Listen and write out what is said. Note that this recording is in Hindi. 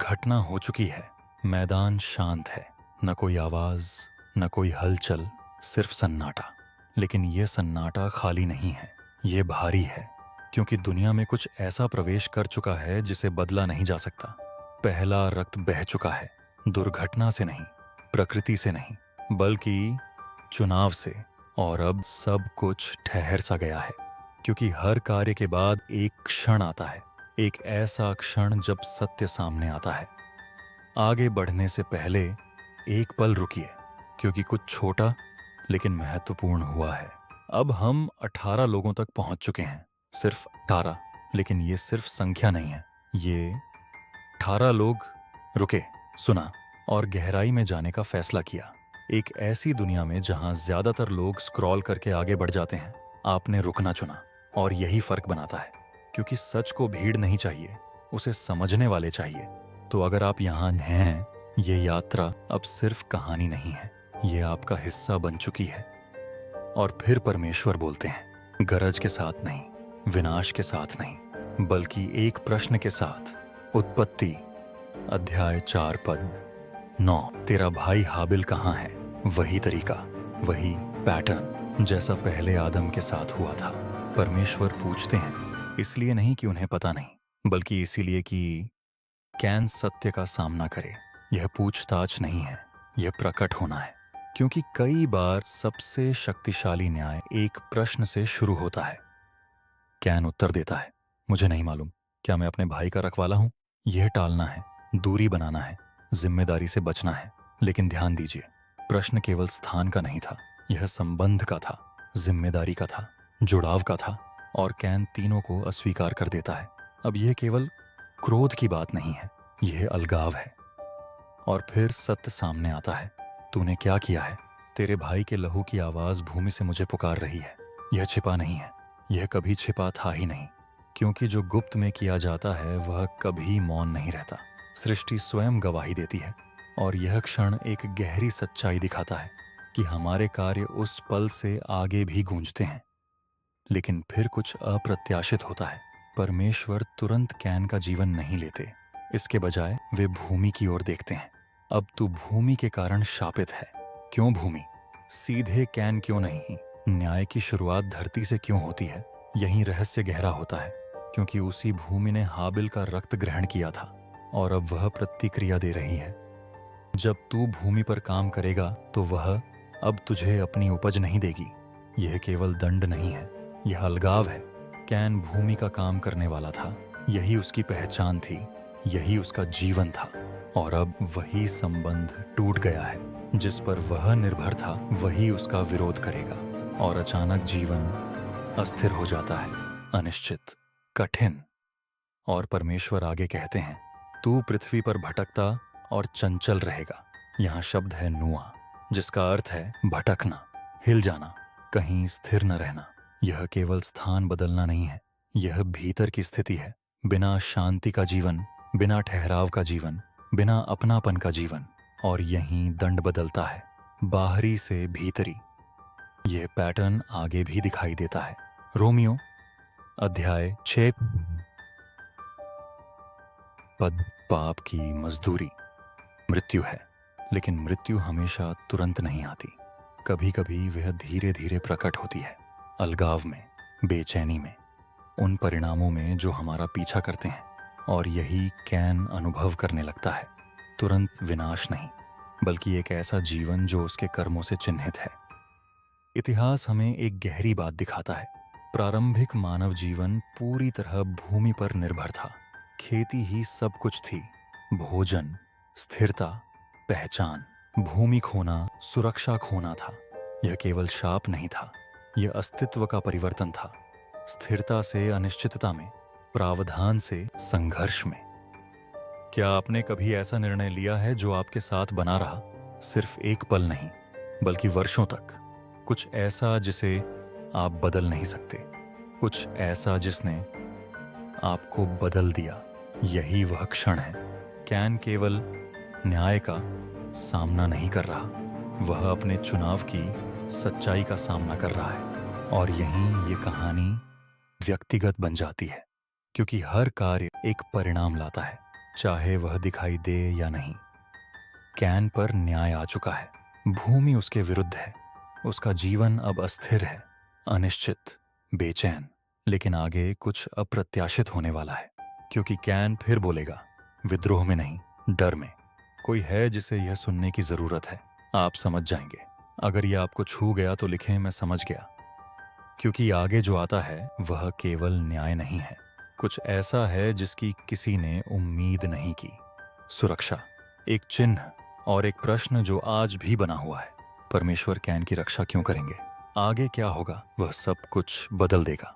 घटना हो चुकी है। मैदान शांत है, न कोई आवाज, न कोई हलचल, सिर्फ सन्नाटा। लेकिन यह सन्नाटा खाली नहीं है, ये भारी है, क्योंकि दुनिया में कुछ ऐसा प्रवेश कर चुका है जिसे बदला नहीं जा सकता। पहला रक्त बह चुका है, दुर्घटना से नहीं, प्रकृति से नहीं, बल्कि चुनाव से। और अब सब कुछ ठहर सा गया है, क्योंकि हर कार्य के बाद एक क्षण आता है, एक ऐसा क्षण जब सत्य सामने आता है। आगे बढ़ने से पहले एक पल रुकिए, क्योंकि कुछ छोटा लेकिन महत्वपूर्ण हुआ है। अब हम 18 लोगों तक पहुंच चुके हैं, सिर्फ 18। लेकिन ये सिर्फ संख्या नहीं है, ये 18 लोग रुके, सुना और गहराई में जाने का फैसला किया। एक ऐसी दुनिया में जहां ज्यादातर लोग स्क्रॉल करके आगे बढ़ जाते हैं, आपने रुकना चुना। और यही फर्क बनाता है, क्योंकि सच को भीड़ नहीं चाहिए, उसे समझने वाले चाहिए। तो अगर आप यहाँ हैं, ये यात्रा अब सिर्फ कहानी नहीं है, ये आपका हिस्सा बन चुकी है। और फिर परमेश्वर बोलते हैं, गरज के साथ नहीं, विनाश के साथ नहीं, बल्कि एक प्रश्न के साथ। उत्पत्ति अध्याय 4 पद 9। तेरा भाई हाबिल कहाँ है? वही तरीका, वही पैटर्न जैसा पहले आदम के साथ हुआ था। परमेश्वर पूछते हैं, इसलिए नहीं कि उन्हें पता नहीं, बल्कि इसीलिए कि कैन सत्य का सामना करे। यह पूछताछ नहीं है, यह प्रकट होना है। क्योंकि कई बार सबसे शक्तिशाली न्याय एक प्रश्न से शुरू होता है। कैन उत्तर देता है, मुझे नहीं मालूम। क्या मैं अपने भाई का रखवाला हूं? यह टालना है, दूरी बनाना है, जिम्मेदारी से बचना है। लेकिन ध्यान दीजिए, प्रश्न केवल स्थान का नहीं था, यह संबंध का था, जिम्मेदारी का था, जुड़ाव का था। और कैन तीनों को अस्वीकार कर देता है। अब यह केवल क्रोध की बात नहीं है, यह अलगाव है। और फिर सत्य सामने आता है, तूने क्या किया है? तेरे भाई के लहू की आवाज भूमि से मुझे पुकार रही है। यह छिपा नहीं है, यह कभी छिपा था ही नहीं, क्योंकि जो गुप्त में किया जाता है वह कभी मौन नहीं रहता। सृष्टि स्वयं गवाही देती है। और यह क्षण एक गहरी सच्चाई दिखाता है कि हमारे कार्य उस पल से आगे भी गूंजते हैं। लेकिन फिर कुछ अप्रत्याशित होता है। परमेश्वर तुरंत कैन का जीवन नहीं लेते, इसके बजाय वे भूमि की ओर देखते हैं। अब तू भूमि के कारण शापित है। क्यों भूमि? सीधे कैन क्यों नहीं? न्याय की शुरुआत धरती से क्यों होती है? यही रहस्य गहरा होता है, क्योंकि उसी भूमि ने हाबिल का रक्त ग्रहण किया था और अब वह प्रतिक्रिया दे रही है। जब तू भूमि पर काम करेगा तो वह अब तुझे अपनी उपज नहीं देगी। यह केवल दंड नहीं है, यह अलगाव है। कैन भूमि का काम करने वाला था, यही उसकी पहचान थी, यही उसका जीवन था। और अब वही संबंध टूट गया है, जिस पर वह निर्भर था वही उसका विरोध करेगा। और अचानक जीवन अस्थिर हो जाता है, अनिश्चित, कठिन। और परमेश्वर आगे कहते हैं, तू पृथ्वी पर भटकता और चंचल रहेगा। यहाँ शब्द है नुआ, जिसका अर्थ है भटकना, हिल जाना, कहीं स्थिर न रहना। यह केवल स्थान बदलना नहीं है, यह भीतर की स्थिति है। बिना शांति का जीवन, बिना ठहराव का जीवन, बिना अपनापन का जीवन। और यहीं दंड बदलता है, बाहरी से भीतरी। यह पैटर्न आगे भी दिखाई देता है। रोमियो अध्याय 6 पद, पाप की मजदूरी मृत्यु है। लेकिन मृत्यु हमेशा तुरंत नहीं आती। कभी कभी वह धीरे धीरे प्रकट होती है, अलगाव में, बेचैनी में, उन परिणामों में जो हमारा पीछा करते हैं। और यही कैन अनुभव करने लगता है। तुरंत विनाश नहीं, बल्कि एक ऐसा जीवन जो उसके कर्मों से चिन्हित है। इतिहास हमें एक गहरी बात दिखाता है। प्रारंभिक मानव जीवन पूरी तरह भूमि पर निर्भर था। खेती ही सब कुछ थी, भोजन, स्थिरता, पहचान। भूमि खोना सुरक्षा खोना था। यह केवल शाप नहीं था, यह अस्तित्व का परिवर्तन था। स्थिरता से अनिश्चितता में, प्रावधान से संघर्ष में। क्या आपने कभी ऐसा निर्णय लिया है जो आपके साथ बना रहा? सिर्फ एक पल नहीं, बल्कि वर्षों तक। कुछ ऐसा जिसे आप बदल नहीं सकते, कुछ ऐसा जिसने आपको बदल दिया। यही वह क्षण है। कैन केवल न्याय का सामना नहीं कर रहा, वह अपने चुनाव की सच्चाई का सामना कर रहा है। और यहीं ये कहानी व्यक्तिगत बन जाती है, क्योंकि हर कार्य एक परिणाम लाता है। चाहे वह दिखाई दे या नहीं। कैन पर न्याय आ चुका है। भूमि उसके विरुद्ध है। उसका जीवन अब अस्थिर है, अनिश्चित, बेचैन। लेकिन आगे कुछ अप्रत्याशित होने वाला है, क्योंकि कैन फिर बोलेगा, विद्रोह में नहीं, डर में। कोई है जिसे यह सुनने की जरूरत है। आप समझ जाएंगे। अगर यह आपको छू गया तो लिखें, मैं समझ गया। क्योंकि आगे जो आता है वह केवल न्याय नहीं है, कुछ ऐसा है जिसकी किसी ने उम्मीद नहीं की। सुरक्षा, एक चिन्ह और एक प्रश्न जो आज भी बना हुआ है। परमेश्वर कैन की रक्षा क्यों करेंगे? आगे क्या होगा वह सब कुछ बदल देगा।